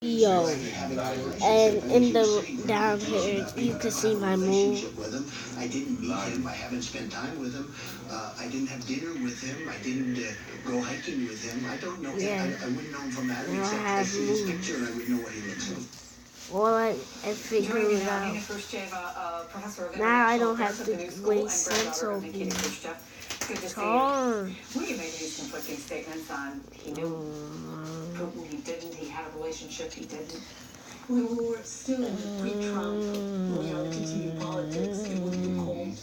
Yo, and in the down here, you can see my move. I didn't meet him. I haven't spent time with him. I didn't have dinner with him. I didn't go hiking with him. I don't know. Yeah. I wouldn't know him from Adam Now I except I have see his moves. picture and I would know what he looks like. Well, I figured it out. Now I don't have to waste senso beans. It's hard. William made these conflicting statements on he knew Putin, he didn't, he had a relationship, he didn't. When we were still in the pre-Trump reality TV politics, it would be called.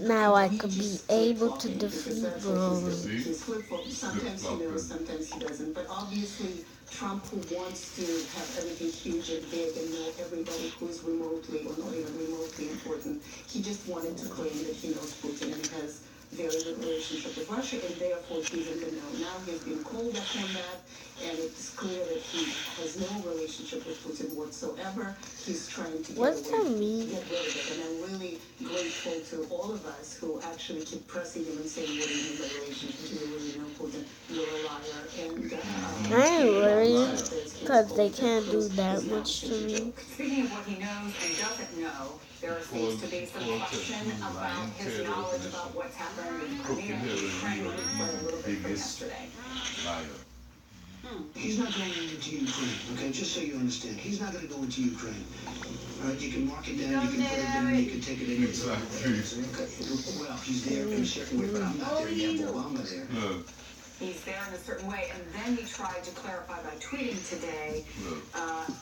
Now I could be able to defeat Broly. He's flip-flopping. Sometimes he knows, sometimes he doesn't. But obviously, Trump, who wants to have everything huge and big and know everybody who's remotely or not even remotely important, he just wanted to claim that he knows Putin and has very good relationship with Russia, and therefore he's in the know. Now he's been called up on that, and it's clear that he has no relationship with Putin whatsoever. He's trying to get rid of it. And I'm really grateful to all of us who actually keep pressing him and saying, what do you mean by relationship? Do you really know Putin? You're a liar. And I ain't worried, because they can't do that much to me. Speaking of what he knows and doesn't know, there seems to be some question about his knowledge about what's happened in Crimea and Ukraine. We played a little bit from yesterday. He's not going into Ukraine, okay? Just so you understand. He's not going to go into Ukraine. All right, you can mark it down, you can put it down, you can take it in. Well, he's there in a certain way, but I'm not there. You have Obama there. He's there in a certain way, and then he tried to clarify by tweeting today,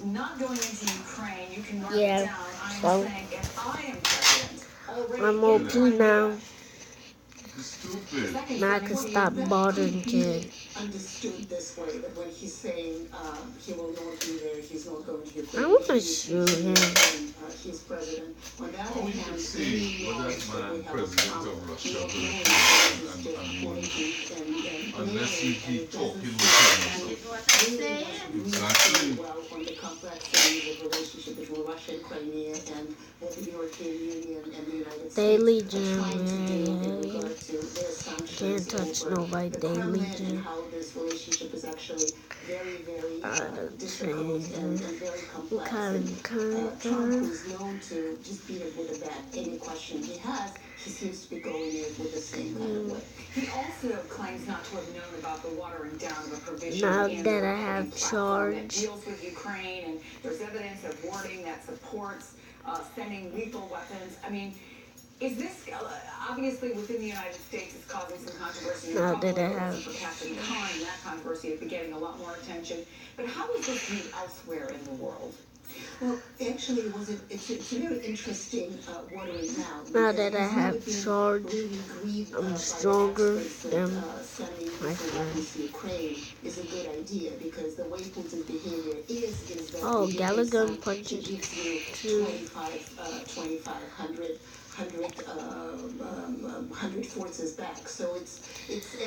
not going into Ukraine, you can mark it down. I'm saying if I am president, already I'm OP now. Now I can stop bothering kids. understood this way, that when he's saying he will not be there, he's not going to Ukraine. I want to shoot him. He's president. On that Oh, you hand, can see that man president of Russia unless you keep talking with him. Exactly. well on the complexities of relationship between Russia and Crimea and what the European Union and the United States Daily are trying to do in regard to their sanctions Can't touch over nobody the daily, Kremlin Jim. and how this relationship is actually very, very difficult and very complex. Trump, who's known to just beat it with a bat, any question he has, he seems to be going in with the same kind of way. He also claims not to have known about the watering down of a provision Now in that the I have platform that charge. deals with Ukraine, and there's evidence of wording that supports sending lethal weapons. I mean, is this obviously within the United States is causing some controversy? Now that I have for Captain Khan, and that controversy is getting a lot more attention. But how is this viewed elsewhere in the world? Well, actually, it's a very interesting watering down. Now that I have charge, I'm stronger than my friend. Ukraine is a good idea because the way Putin's behavior is that Oh, he Gallagher gives punches you 2,500 100 forces back. So it's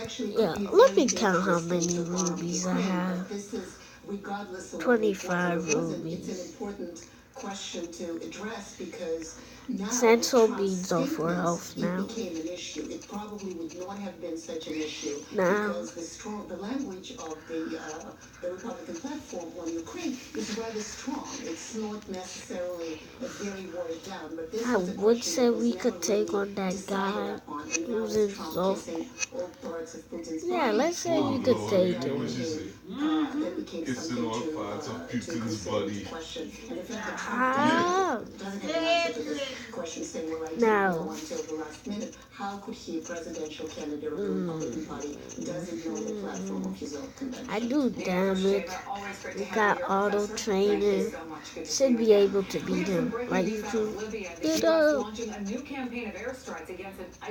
actually Yeah, let me count how many rubies I have. This is regardless of 25 it's rubies. an important question to address because now Senso Trump's beads are for health statements, now. it became an issue. It probably would not have been such an issue Now. because the language of the Republican platform on Ukraine is rather strong. It's not necessarily very watered down, but this I is a would question say that was we never could take really on that decided guy upon. And now who's with in Trump so. kissing all parts of Putin's Yeah, body, let's say we could take that him. became Kissing something all to parts of Putin's consider, body. to question. And in fact, the Ah. Trump doesn't have an answer to this question, saying, well, I didn't No. know until the last minute. How could he, a presidential candidate of the Republican Party, doesn't know the platform of his own convention? I do, damn it. We got auto training. Should be able to beat him. Like you can. You know,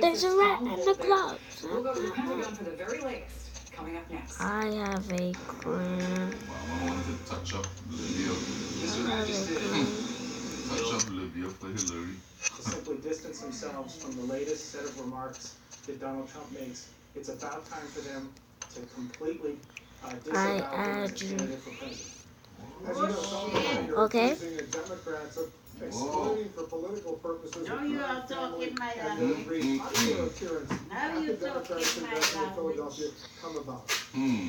there's a rat in the gloves. We'll go to the Pentagon for the very latest. Coming up next. I have a cramp. Mama wanted to touch up Libya. Touch up Libya for Hillary. To simply distance themselves from the latest set of remarks that Donald Trump makes. It's about time for them to completely disavow him as a candidate for president. As you know, some people are Okay. accusing the Democrats of exploiting for political purposes. Now you are talking my and language. their brief popular appearance Now at you the Democratic talking my convention in language. Philadelphia come about. Hmm.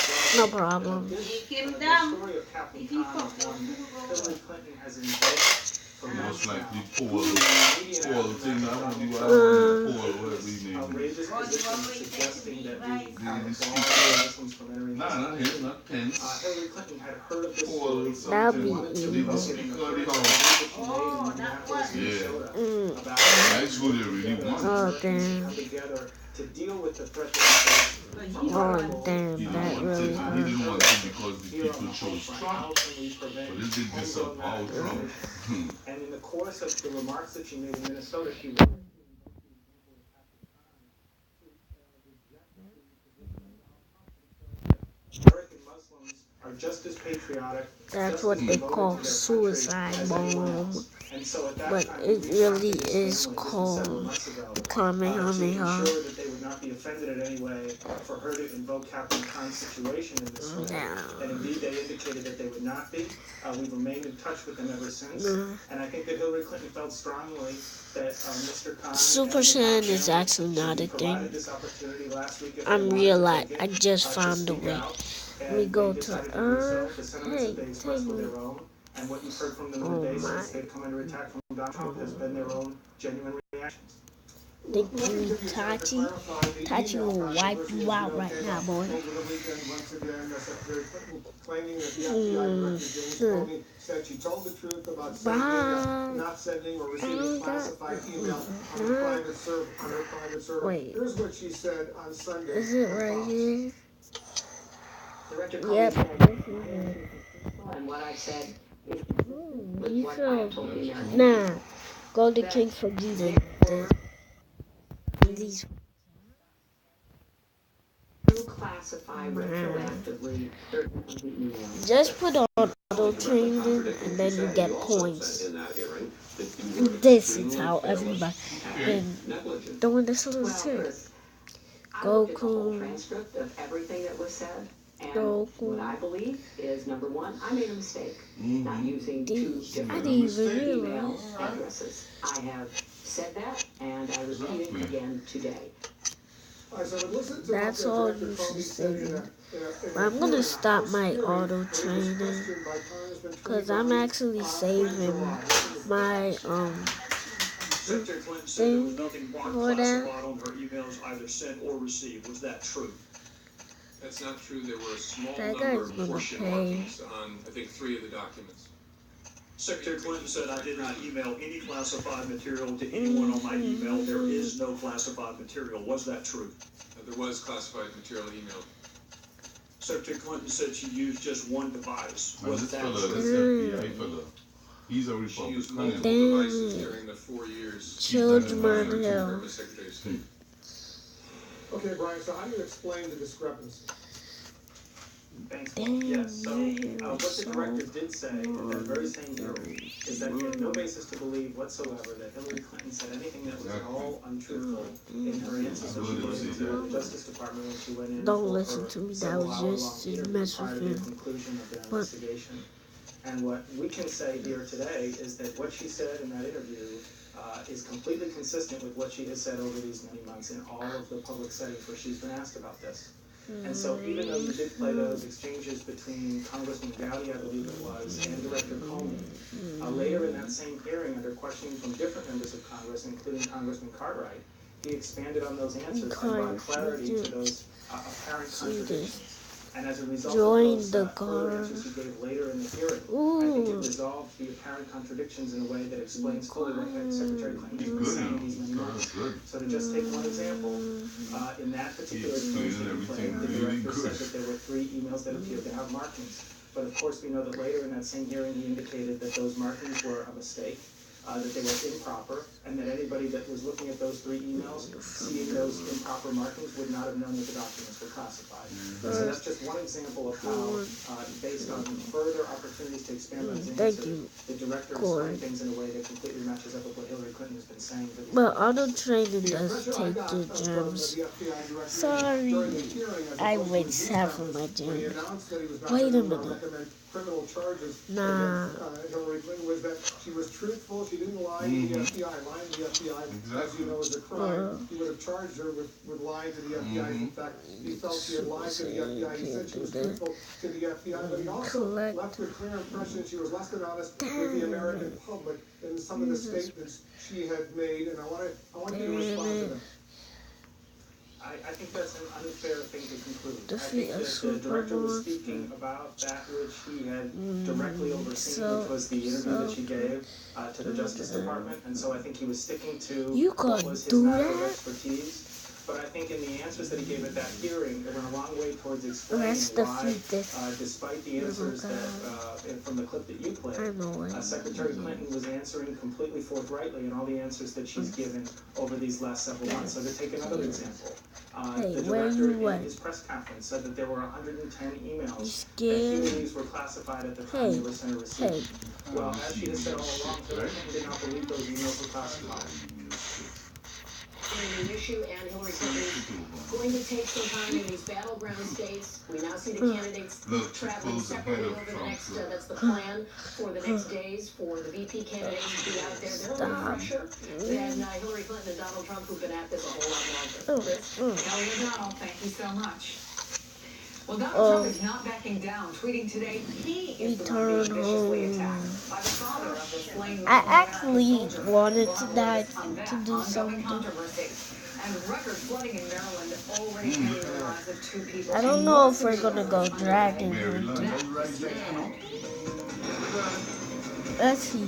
Well, No problem. The story of Captain Khan is one Hillary Clinton has invoked for Most months now. likely Paul thing now when you are Paul, whatever his name is. Outrageous position suggesting that we have banned Muslims from entering this Not country. him, not Pence. Hillary Clinton had heard of this Paul story. That'd something. be She Did evil. he speak of the house? Yeah. That's who they really want. Oh, damn. Together to deal with the threat that Oh, damn, He that really didn't hurt. want it because the people chose Trump. But this did disavow Trump. And in the course of the remarks that she made in Minnesota, she American Muslims are just as patriotic. That's what they call suicide bomb. But it really is called Kamehameha. Sure that they would not be offended in any way for her to invoke Captain Khan's situation in this way. And indeed, they indicated that they would not be. We've remained in touch with them ever since. And I think that Hillary Clinton felt strongly that Mr. Khan... Super Saiyan is actually not a thing. I'm real life. I just found a way. We go to Earth. Hey, take me. And what you've heard from them today since they've come under attack from Donald Trump has been their own genuine reactions. Thank you, Tachi. Tachi will wipe you out right now, boy. Claiming that the FBI director James Comey said she told the truth about sending, not sending or receiving classified email on her private server. Wait. Here's what she said on Sunday. Is it right here? Director Yep. And what I said is You what I feel told the American nah. Go to King for these. classify retroactively certain of the emails. Just put on auto training and then you get points. This is how everybody been doing this little too. I looked at the whole Goku. transcript of everything that was said, and Goku. what I believe is, number one, I made a mistake not using two I different didn't even email realize. addresses. I have said that, and I repeat it again today. That's all you should say. I'm gonna stop my auto training because I'm actually saving my Secretary Clinton said there was nothing marked for that. classified on her emails either sent or received. Was that true? That's not true. There were a small That number guy's of gonna portion pay. markings on, I think, 3 of the documents. Secretary Clinton said, I did not email any classified material to anyone on my email. There is no classified material. Was that true? There was classified material emailed. Secretary Clinton said she used just one device. And Was this that fella, true? this FBI fella, he's a She used Republican. multiple Damn devices it. during the 4 years. Children term Hill. as Secretary of State. Okay, Brian, so how do you explain the discrepancy? Thanks. Damn, Yes, so what the so director did say in that very same hearing is that he had no basis to believe whatsoever that Hillary Clinton said anything that was at all untruthful in her answers that she gave to the Justice Department when she went in Don't for listen her to me, that several was hour-long just to interview mess prior with to the him. conclusion of their But- investigation. And what we can say here today is that what she said in that interview is completely consistent with what she has said over these many months in all of the public settings where she's been asked about this. And so even though you did play those exchanges between Congressman Gowdy, I believe it was, and Director Comey, later in that same hearing, under questioning from different members of Congress, including Congressman Cartwright, he expanded on those answers and brought clarity to those apparent contradictions. And as a result Join of the those further car. answers he gave later in the hearing, I think it Ooh. resolved the apparent contradictions in a way that explains fully what Secretary Clinton has been saying these many months. So to just take one example, in that particular case that he played, the director said that there were 3 emails that appeared to have markings. But of course, we know that later in that same hearing, he indicated that those markings were a mistake, that they were improper, and that anybody that was looking at those 3 emails, seeing those improper markings, would not have known that the documents were classified. And so that's just one example of how, based on further opportunities to expand on his Thank answers, you, the director is Corey. saying things in a way that completely matches up with what Hillary Clinton has been saying. for these But months. auto training does take the germs. Sorry, I waste half of my gym. Wait a minute. criminal charges Nah. against Hillary Clinton was that she was truthful. She didn't lie to the FBI. Lying to the FBI, as you know, is a crime. He would have charged her with lying to the FBI. In fact, he felt she had lied to the FBI. He said she was truthful to the FBI, but he also left a clear impression she was less than honest with the American public in some of the statements she had made. And I want you to respond to them. I think that's an unfair thing to conclude. Defeat I think that the director was speaking about that which he had directly overseen, which was the interview that she gave to the Justice Department, and so I think he was sticking to what was his matter of expertise. But I think in the answers that he gave at that hearing, it went a long way towards explaining why, despite the answers that, from the clip that you played, Secretary Clinton was answering completely forthrightly in all the answers that she's given over these last several months. So to take another example, the director in his press conference said that there were 110 emails that he believes were classified at the time they were sent or received. Well, as she has said all along, Hillary Clinton did not believe those emails were classified. An issue, and Hillary Clinton going to take some time in these battleground states. We now see the candidates traveling separately over the next, that's the plan for the next days for the VP candidates to be out there. They're a little fresher than Hillary Clinton and Donald Trump, who've been at this a whole lot longer. Kelly and Donald, thank you so much. Well, Donald Trump is not backing down, tweeting today he is the one being viciously attacked by the father of the slain I actually wanted to die to do something. And record flooding in Maryland already ended the lives of 2 people. I don't know if we're gonna go dragon. Let's see.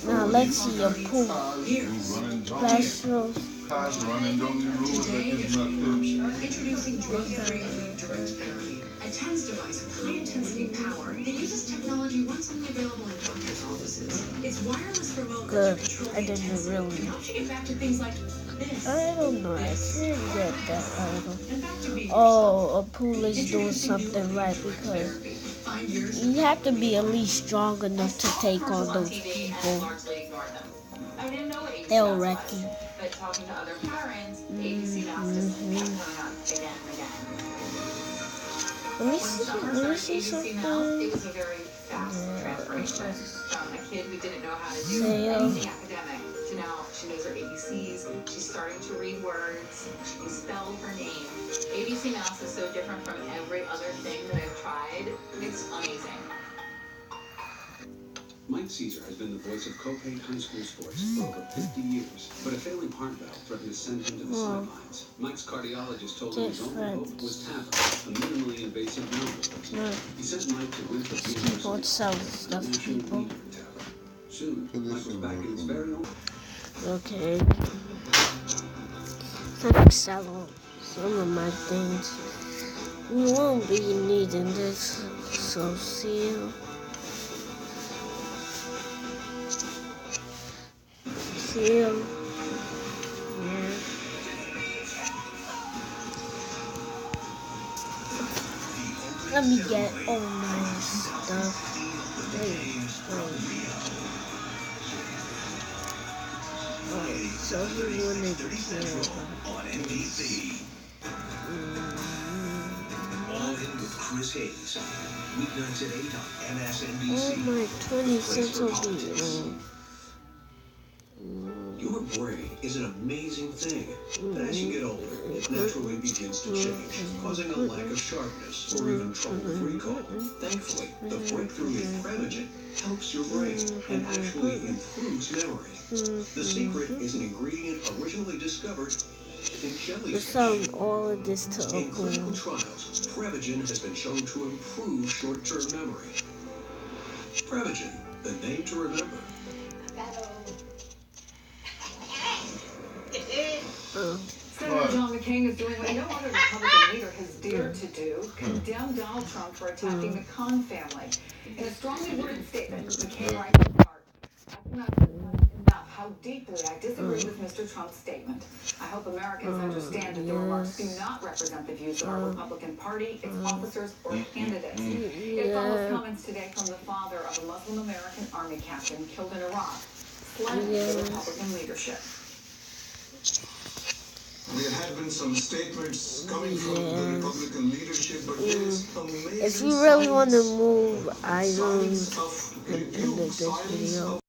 Now let's see a pool. Special. Cars running down the road like it's not good. Introducing drug-free food transparently. A TENS device with high-intensity power that uses technology once only available in doctors' offices. It's wireless remote Good. control I didn't really. can help you get back to things like this. I don't know. I didn't get that item. Oh, a pool is doing something right because you have to be at least strong enough to take on those people. They'll wreck you. But talking to other parents, ABC announced this coming on again and again. Let me see something. It was a very fast transformation from a kid who didn't know how to do anything academic to now she knows her ABCs, she's starting to read words, she can spell her name. ABC Mouse is so different from every other thing that I've tried. It's amazing. Mike Caesar has been the voice of Copain High School sports for over 50 years, but a failing heart valve threatened to send him to the sidelines. Mike's cardiologist told him his only hope was TAVR, a minimally invasive valve replacement. He sent Mike to Winthrop University, a national leader in TAVR. Soon, Mike was back in his very own. Okay. Let me sell some of my things. We won't be needing this, so see you. Yeah. Let me get all my stuff. Alright, so he wanted to hear about this. All in with Chris Hayes. Weeknights at 8 on MSNBC. Oh my 20 cents will be Your brain is an amazing thing, but as you get older, it naturally begins to change, causing a lack of sharpness or even trouble with recall. Thankfully, the breakthrough in Prevagen helps your brain and actually improves memory. The secret is an ingredient originally discovered in jellyfish. All of this to In clinical trials, Prevagen has been shown to improve short-term memory. Prevagen, the name to remember. Senator John McCain is doing what no other Republican leader has dared to do, condemn Donald Trump for attacking the Khan family. In a strongly worded statement, McCain writes in part, I cannot emphasize enough how deeply I disagree with Mr. Trump's statement. I hope Americans understand that the remarks do not represent the views of our Republican Party, its officers, or candidates. It follows comments today from the father of a Muslim American Army captain killed in Iraq, slamming the Republican leadership. There had been some statements coming from the Republican leadership, but there's amazing if you really want to move signs items of in this video,